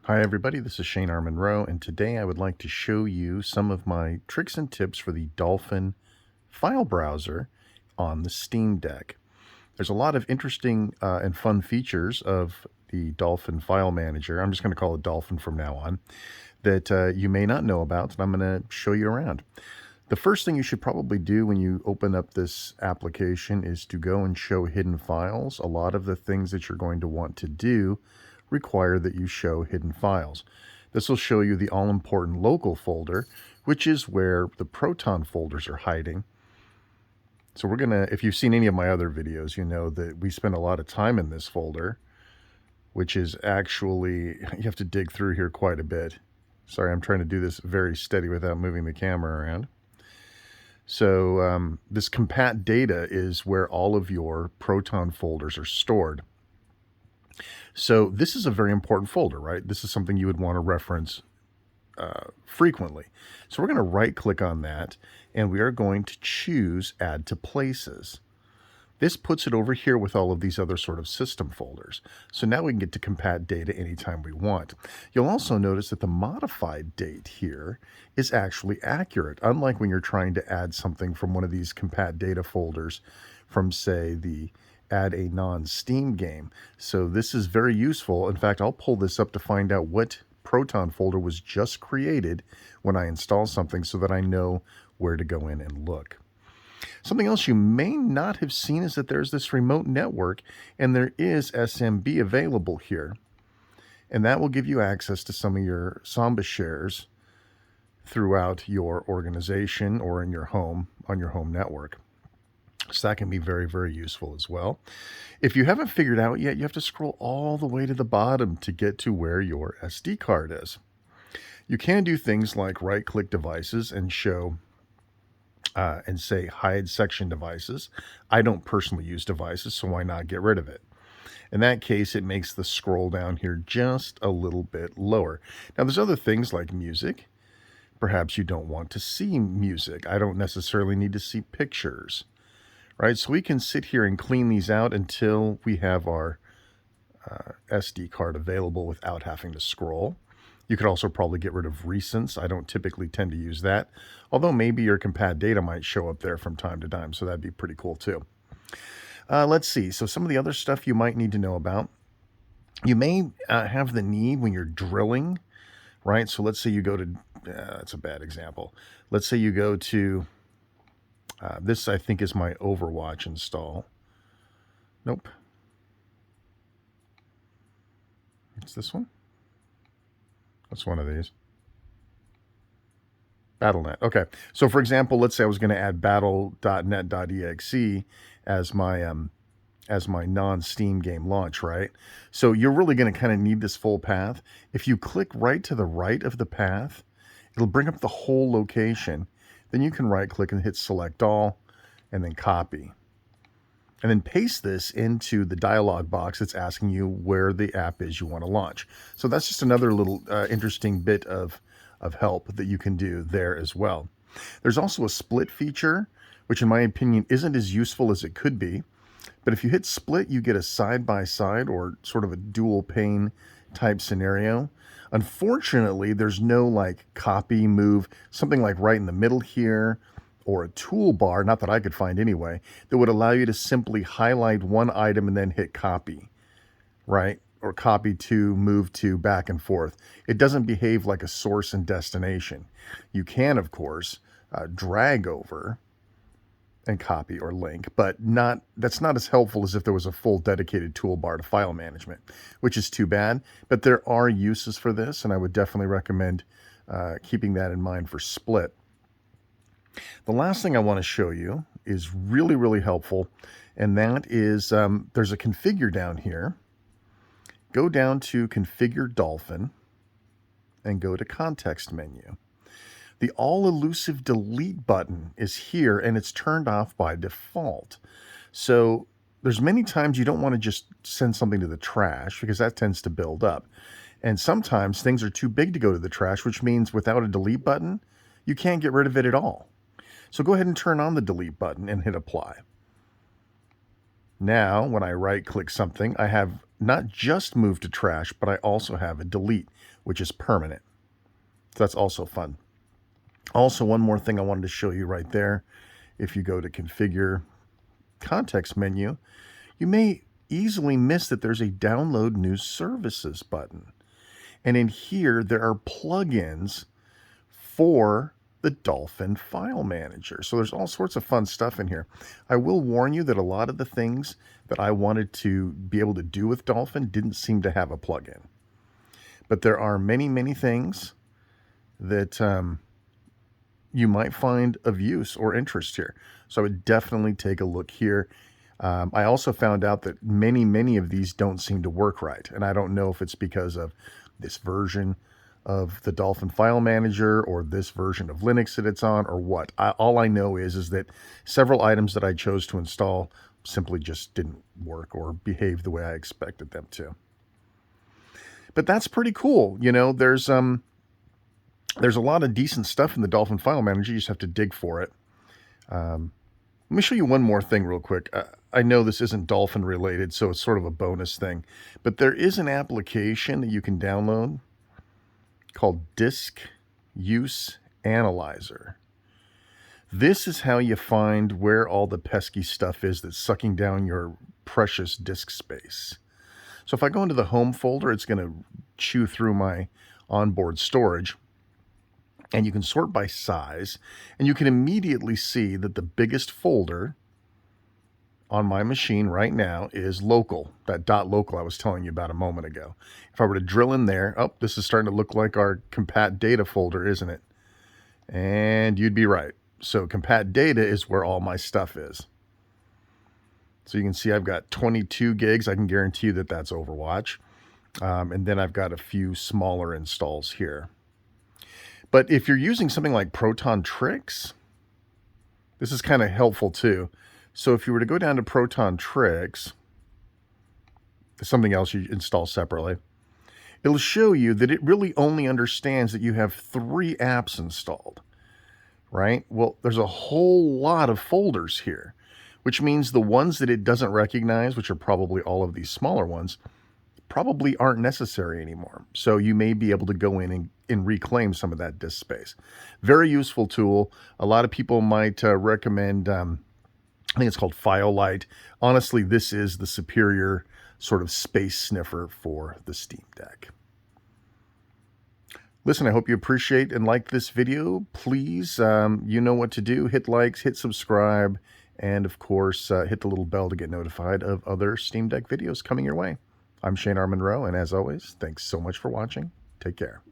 Hi everybody, this is Shane R. Monroe, and today I would like to show you some of my tricks and tips for the Dolphin file browser on the Steam Deck. There's a lot of interesting and fun features of the Dolphin file manager. I'm just going to call it Dolphin from now on, that you may not know about, and I'm going to show you around. The first thing you should probably do when you open up this application is to go and show hidden files. A lot of the things that you're going to want to do require that you show hidden files. This will show you the all-important local folder, which is where the Proton folders are hiding. So we're gonna, if you've seen any of my other videos, you know that we spend a lot of time in this folder, which is actually, you have to dig through here quite a bit. Sorry, I'm trying to do this very steady without moving the camera around. So this compat data is where all of your Proton folders are stored. So this is a very important folder, right? This is something you would want to reference frequently. So we're going to right click on that and we are going to choose Add to Places. This puts it over here with all of these other sort of system folders. So now we can get to compat data anytime we want. You'll also notice that the modified date here is actually accurate, unlike when you're trying to add something from one of these compat data folders from, say, the add a non-Steam game. So this is very useful. In fact, I'll pull this up to find out what Proton folder was just created when I install something so that I know where to go in and look. Something else you may not have seen is that there's this remote network and there is SMB available here. And that will give you access to some of your Samba shares throughout your organization or in your home, on your home network. So that can be very, very useful as well. If you haven't figured out yet, you have to scroll all the way to the bottom to get to where your SD card is. You can do things like right-click devices and show and say hide section devices. I don't personally use devices, so why not get rid of it? In that case, it makes the scroll down here just a little bit lower. Now, there's other things like music. Perhaps you don't want to see music. I don't necessarily need to see pictures, right? So we can sit here and clean these out until we have our SD card available without having to scroll. You could also probably get rid of recents. I don't typically tend to use that, although maybe your compat data might show up there from time to time, so that'd be pretty cool too. Let's see. So some of the other stuff you might need to know about. You may have the need when you're drilling, right? So let's say you go to, that's a bad example. Let's say you go to, this I think is my Overwatch install. Nope. It's this one. What's one of these? Battle.net. Okay. So for example, let's say I was going to add battle.net.exe as my non-Steam game launch, right? So you're really going to kind of need this full path. If you click right to the right of the path, it'll bring up the whole location. Then you can right click and hit select all and then copy. And then paste this into the dialog box that's asking you where the app is you want to launch. So that's just another little interesting bit of help that you can do there as well. There's also a split feature, which in my opinion isn't as useful as it could be. But if you hit split, you get a side-by-side or sort of a dual pane type scenario. Unfortunately, there's no like copy, move, something like right in the middle here, or a toolbar, not that I could find anyway, that would allow you to simply highlight one item and then hit copy, right? Or copy to, move to, back and forth. It doesn't behave like a source and destination. You can, of course, drag over and copy or link, but that's not as helpful as if there was a full dedicated toolbar to file management, which is too bad. But there are uses for this, and I would definitely recommend keeping that in mind for split. The last thing I want to show you is really, really helpful, and that is there's a configure down here. Go down to Configure Dolphin and go to Context menu. The all-elusive delete button is here, and it's turned off by default. So there's many times you don't want to just send something to the trash because that tends to build up. And sometimes things are too big to go to the trash, which means without a delete button, you can't get rid of it at all. So go ahead and turn on the delete button and hit apply. Now, when I right-click something, I have not just move to trash, but I also have a delete, which is permanent. So that's also fun. Also, one more thing I wanted to show you right there. If you go to Configure, Context menu, you may easily miss that there's a Download New Services button. And in here, there are plugins for the Dolphin file manager. So there's all sorts of fun stuff in here. I will warn you that a lot of the things that I wanted to be able to do with Dolphin didn't seem to have a plugin. But there are many, many things that you might find of use or interest here. So I would definitely take a look here. I also found out that many of these don't seem to work right. And I don't know if it's because of this version of the Dolphin file manager or this version of Linux that it's on or what. All I know is that several items that I chose to install simply just didn't work or behave the way I expected them to. But that's pretty cool. You know, there's a lot of decent stuff in the Dolphin file manager. You just have to dig for it. Let me show you one more thing real quick. I know this isn't Dolphin related, so it's sort of a bonus thing. But there is an application that you can download called Disk Use Analyzer. This is how you find where all the pesky stuff is that's sucking down your precious disk space. So if I go into the home folder, it's going to chew through my onboard storage. And you can sort by size, and you can immediately see that the biggest folder on my machine right now is local, that .local I was telling you about a moment ago. If I were to drill in there, oh, this is starting to look like our compat data folder, isn't it? And you'd be right. So compat data is where all my stuff is. So you can see I've got 22 gigs. I can guarantee you that that's Overwatch. And then I've got a few smaller installs here. But if you're using something like Proton Tricks, this is kind of helpful too. So if you were to go down to Proton Tricks, something else you install separately, it'll show you that it really only understands that you have 3 apps installed, right? Well, there's a whole lot of folders here, which means the ones that it doesn't recognize, which are probably all of these smaller ones, probably aren't necessary anymore. So you may be able to go in and reclaim some of that disk space. Very useful tool. A lot of people might recommend, I think it's called FileLight. Honestly, this is the superior sort of space sniffer for the Steam Deck. Listen, I hope you appreciate and like this video. Please, you know what to do. Hit likes, hit subscribe, and of course, hit the little bell to get notified of other Steam Deck videos coming your way. I'm Shane R. Monroe, and as always, thanks so much for watching. Take care.